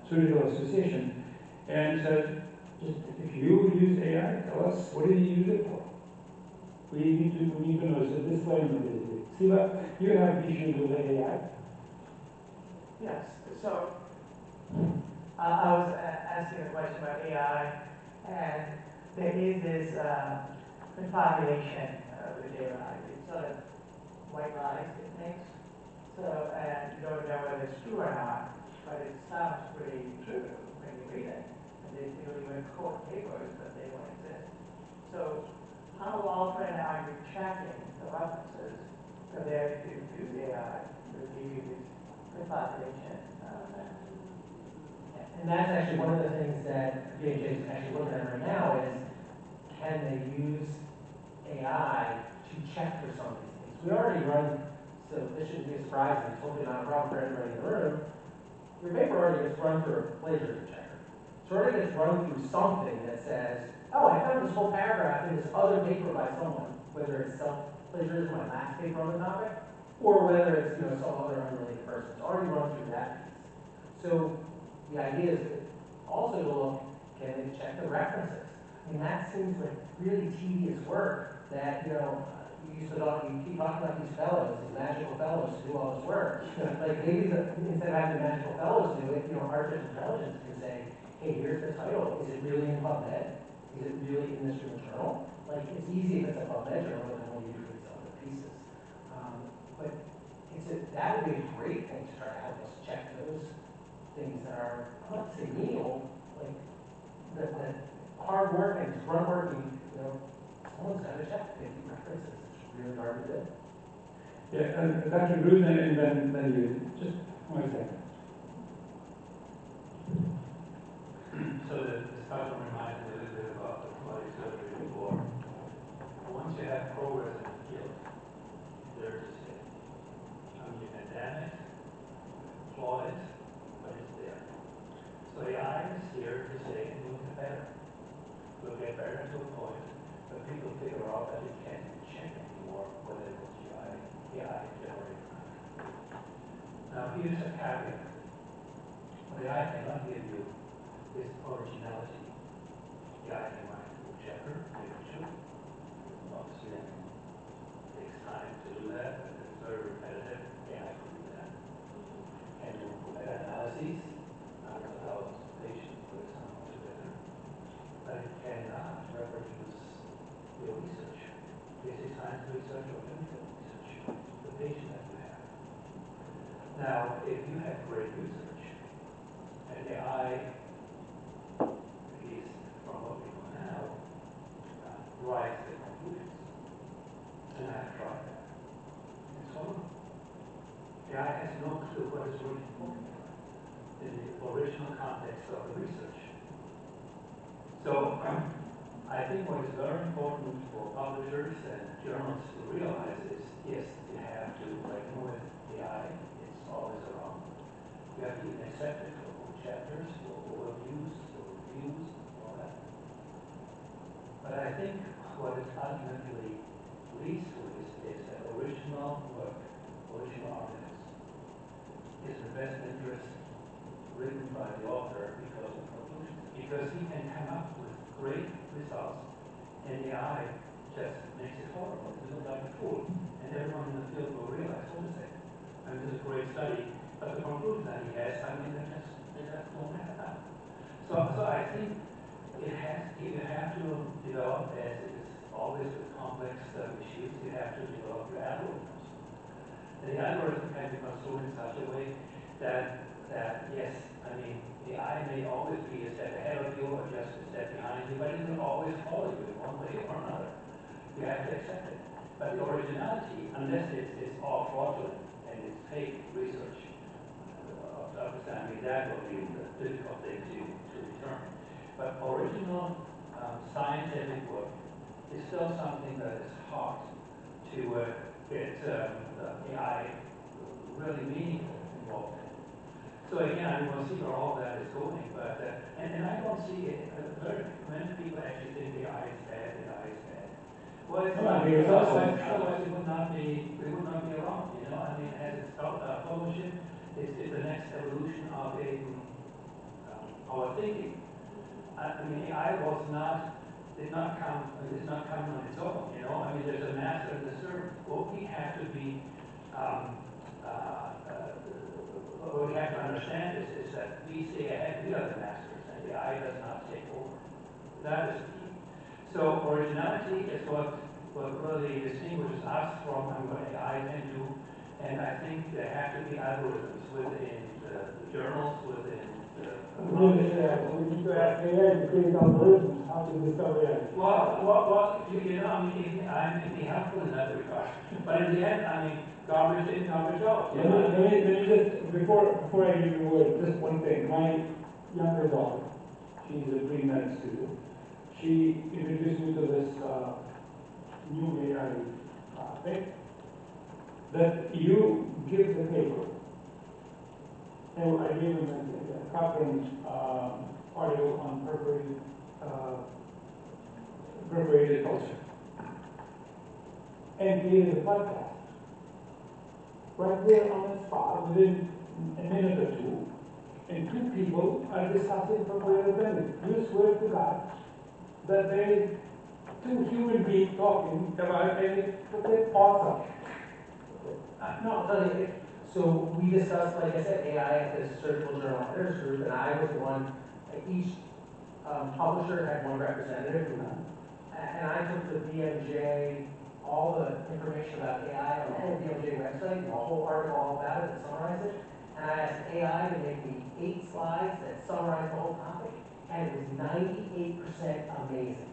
Surgical Association, and said, just if you use AI, tell us what did you use it for. We need to know. So this disclaimer is Siva, you have issues with AI. Yes, so I was asking a question about AI, and there is this confabulation with AI. It's sort of white lies, it thinks. So, and you don't know whether it's true or not, but it sounds pretty true when you read it. And they even quote papers, but they don't exist. So, how often are you checking the references compared to use AI to give you this confabulation? And that's actually one of the things that J&J is actually looking at right now is, can they use AI to check for some of these things? We already run, so this shouldn't be a surprise, and it's hopefully not a problem for anybody in the room. Your paper already gets run through a plagiarism checker. So it already gets run through something that says, oh, I found this whole paragraph in this other paper by someone, whether it's self-plagiarism, my last paper on the topic, or whether it's some other unrelated person. It's already run through that piece. So the idea is also to look, can they check the references? I mean, that seems like really tedious work that, you keep talking about these fellows, these magical fellows who do all this work. Like maybe instead of having the magical fellows do it, artificial intelligence can say, hey, here's the title. Is it really in PubMed? Is it really in this journal? Like, it's easy if it's a PubMed journal than when you do these other pieces. But that would be a great thing to try to help us check those things that are, I don't want to say menial, like the hard work and grunt working, someone's got to check 50 references. It's really hard to do. Yeah, and Dr. Gruden, and then you. Just 1 second. So the discussion reminds me a little bit about what I said before. Once you have progress in the field, there to stay. You can damn it, flaw it, but it's there. So AI is here to say it will get better. We'll get better to a point that people figure out that it can't be checked anymore whether it was AI generated. Now here's a caveat. What AI cannot give you is originality. AI can write a checker, if it should. Obviously, it takes time to do that, and it's very repetitive. AI can do that. Can do meta-analyses, after thousands of patients, for example, together. But it cannot reproduce your research, basic science research or clinical research, the patient that you have. Now, if you have great research, and AI, at least from what we know now, writes the conclusions, and I've tried that. AI has no clue what it's looking for in the original context of the research. So I think what is very important for publishers and journals to realize is, yes, you have to, like with AI, it's always around. You have to accept it for chapters, for overviews, for reviews, all that. But I think what it ultimately leads to is that original work, original articles, is the best interest written by the author because of conclusions. Because he can come up with great results, and the AI just makes it horrible. It looks like a fool. And everyone in the field will realize, hold a second, I mean, this is a great study, but the conclusion that he has, I mean, they just don't have that. So I think you have to develop, as it is always with complex issues, you have to develop your algorithms. And the algorithm can be construed in such a way that yes, I mean, the AI may always be a step ahead of you or just a step behind you, but it will always follow you in one way or another. You have to accept it. But the originality, unless it's all fraudulent and it's fake research, understanding that will be the difficult thing to determine. But original scientific work is still something that is hard to get the AI really meaningful involved in. So again, we'll see where all that is going, but and I don't see it. Very many people actually think the AI is bad. The AI is bad. Well, it's not. Otherwise, it would not be around. You know, I mean, as it's publishing, it's the next evolution of our thinking. I mean, AI did not come on its own. You know, I mean, there's a master and a servant. What we have to be what we have to understand is that we stay ahead, we are the masters, and the AI does not take over. That is the key. So originality is what really distinguishes us from what AI can do, and I think there have to be algorithms within the journals, within the... We need to ask AI to create algorithms, how to discover AI. Well, you know, I mean, I may be helpful in that regard, but in the end, I mean, garbage in, garbage out. Let me just, before I give you a word, just one thing. My younger daughter, she's a pre-med student. She introduced me to this new AI thing that you give the paper. And I gave him a Cochrane's article on perforated culture. And created a podcast. Right there on the spot, within a minute or two, and two people are discussing perforated belly. You swear to God that there is two human beings talking about it. Okay, awesome. No, I'll tell you. So we discussed, like I said, AI at the Surgical Journal Editors Group, and I was the one. Each publisher had one representative, and I took the BMJ. All the information about AI on the whole BMJ website, the whole article all about it, and summarize it. And I asked AI to make me 8 slides that summarize the whole topic, and it was 98% amazing.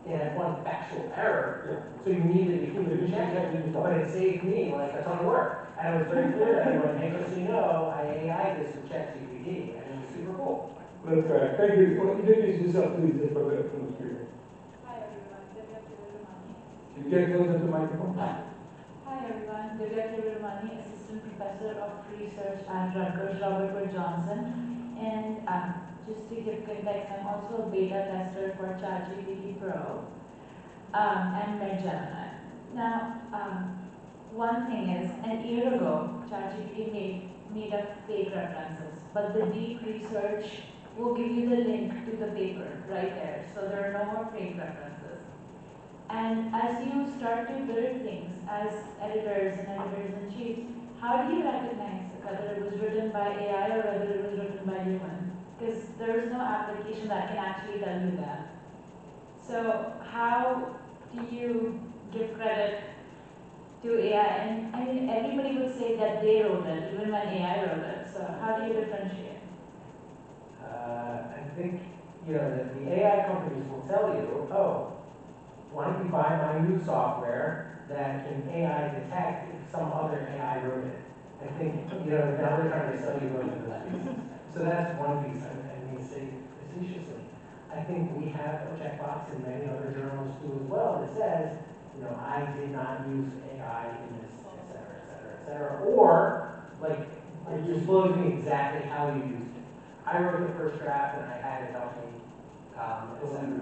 It had one factual error, so you needed to human check it, but it saved me like a ton of work. And it was very clear that everyone, hey, just so you know, I AI this with ChatGPT, and it was super cool. That's correct. Thank you. Well, introduce yourself, please, just for the screen. You get closer to the microphone. Hi everyone, Divya Kivirmani, Assistant Professor of Research at Rutgers Robert Wood Johnson. And just to give context, I'm also a beta tester for ChatGPT Pro and MedGemini. Now, one thing is, a year ago, ChatGPT made up fake references, but the deep research will give you the link to the paper right there, so there are no more fake references. And as you start to build things as editors and editors-in-chief, how do you recognize whether it was written by AI or whether it was written by human? Because there is no application that can actually tell you that. So how do you give credit to AI? And I mean, everybody would say that they wrote it, even when AI wrote it. So how do you differentiate? I think, that the AI companies will tell you, oh, why don't you buy my new software that can AI detect if some other AI wrote it? I think, now they're trying to sell you both of those pieces. So that's one piece, I mean, say facetiously. I think we have a checkbox in many other journals too as well that says, I did not use AI in this, et cetera, et cetera, et cetera. Or, like, you disclose me exactly how you used it. I wrote the first draft and I had it help me, et cetera.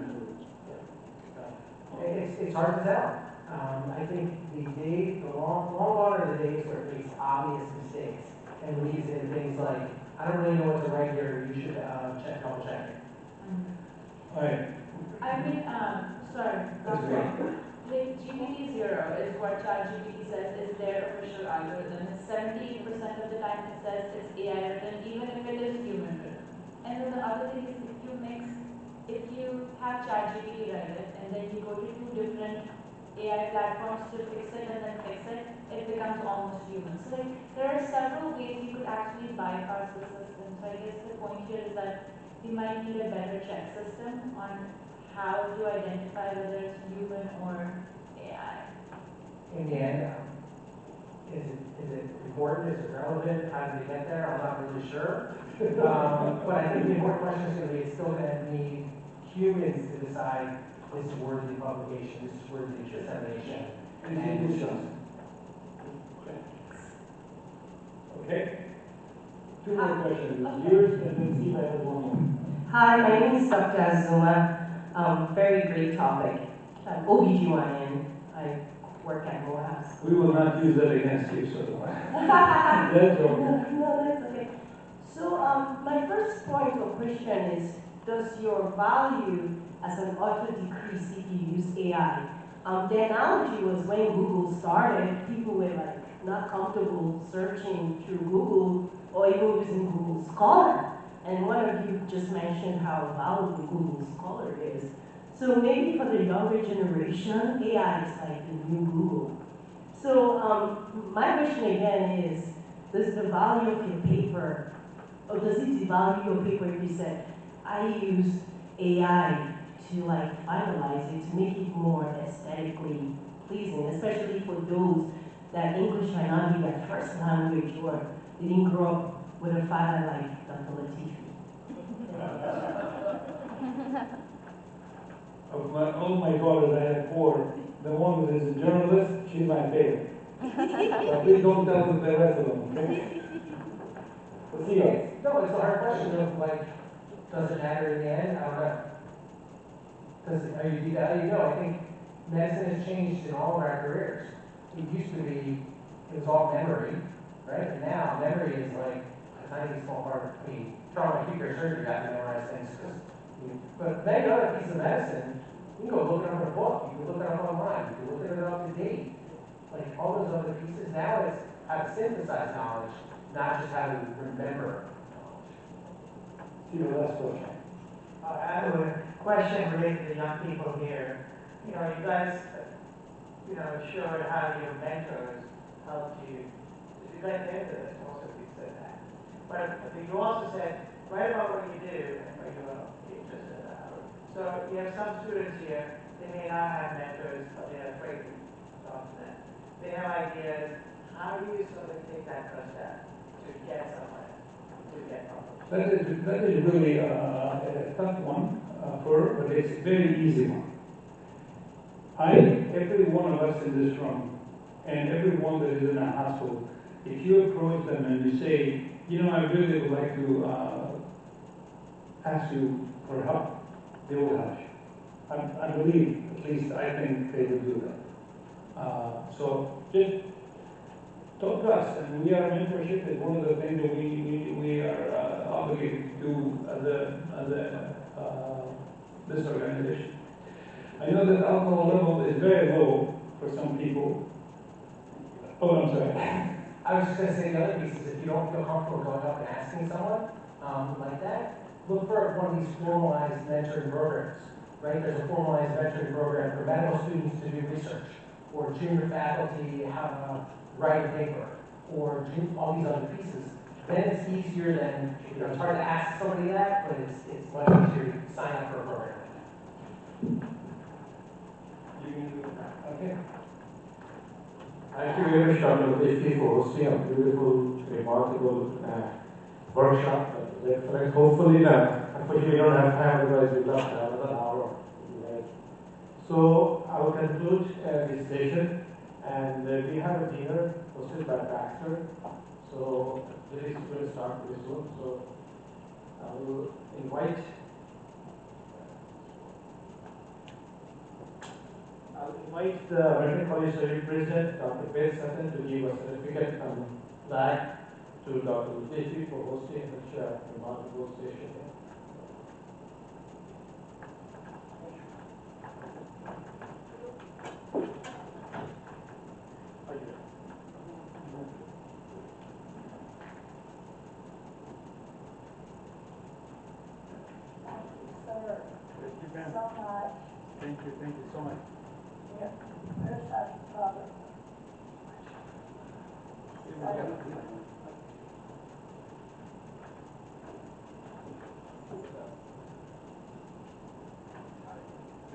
It's hard to tell. I think the long gone are the days where it makes obvious mistakes and leads into things like, I don't really know what to write here, you should double check it. All right. I've been, sorry, That's great. like GPT-0 is what ChatGPT says is their official algorithm. It's 78% of the time it says it's AI written, even if it is human written. And then the other thing is if you have ChatGPT write it, and then you go to 2 different AI platforms to fix it and then fix it, it becomes almost human. So like, there are several ways you could actually bypass the system. So I guess the point here is that we might need a better check system on how to identify whether it's human or AI. In the end, is it important? Is it relevant? How did we get there? I'm not really sure. But I think the important question is going to be, it's still going to need humans to decide this is worthy publication, this is worthy dissemination. And Okay. 2 more questions. Yours, and then see if I have one more. Hi, my name is Dr. Azuma. Very great topic. OBGYN. I work at Morehouse. We will not use that against you, so that's okay. No, that's okay. So my first point of question is, does your value as an auto decrease if you use AI? The analogy was when Google started, people were like not comfortable searching through Google or even using Google Scholar. And one of you just mentioned how valuable Google Scholar is. So maybe for the younger generation, AI is like the new Google. So my question again is, does the value of your paper, or does it devalue your paper if you said, I use AI to like finalize it, to make it more aesthetically pleasing, especially for those that English might not be their first language or they didn't grow up with a father like Dr. Latifi. Of all my daughters, I have 4. The one that is a journalist, she's my favorite. But please don't tell them the rest of them, okay? Let's see. no, it's a hard question of like, does it matter in the end? I don't know. Are you devalued? No, I think medicine has changed in all of our careers. It used to be, it was all memory, right? And now memory is like a tiny small part. I mean, trauma acute care surgery, you have to memorize things. But many other pieces of medicine, you can go look it up in a book, you can look it up online, you can look it up to date. Like all those other pieces, now it's how to synthesize knowledge, not just how to remember knowledge. See the last question. I have a question related to young people here. You guys, showed how your mentors helped you. You guys answered this, most of you said that. But you also said, write about what you do and what you're interested about. So you have some students here, they may not have mentors, but they're afraid to talk to them. They have ideas. How do you sort of take that first step to get somewhere, to get published? That is really a tough one, but it's a very easy one. Every one of us in this room, and everyone that is in a hospital, if you approach them and you say, I really would like to ask you for help, they will help you. I believe, at least I think they will do that. So just talk to us, and we are mentorship is one of the things that we are obligated to do as this organization. I know that alcohol level is very low for some people. Oh, I'm sorry. I was just going to say the other piece is if you don't feel comfortable going up and asking someone like that, look for one of these formalized mentoring programs, right? There's a formalized mentoring program for medical students to do research, or junior faculty how to write a paper, or all these other pieces. Then it's easier than, it's hard to ask somebody that, but it's much easier to sign up for a program. You can do that. Okay. I Thank you very much, Dr. Udeshji, for hosting a beautiful, remarkable workshop. Excellent. Hopefully, unfortunately, we don't have time, otherwise we'd love to have another hour. So I will conclude this session, and we have a dinner hosted by Baxter. So this is going to start very soon. So I will invite. I'll invite the American College Study President, Dr. Beth Sutton, to give a certificate and flag to Dr. Udeshji for hosting such a remarkable session. Thank you so much.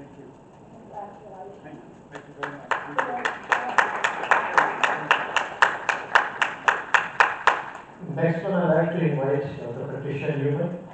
Thank you. Thank you very much. Next one, I'd like to invite Dr. Patricia Newman.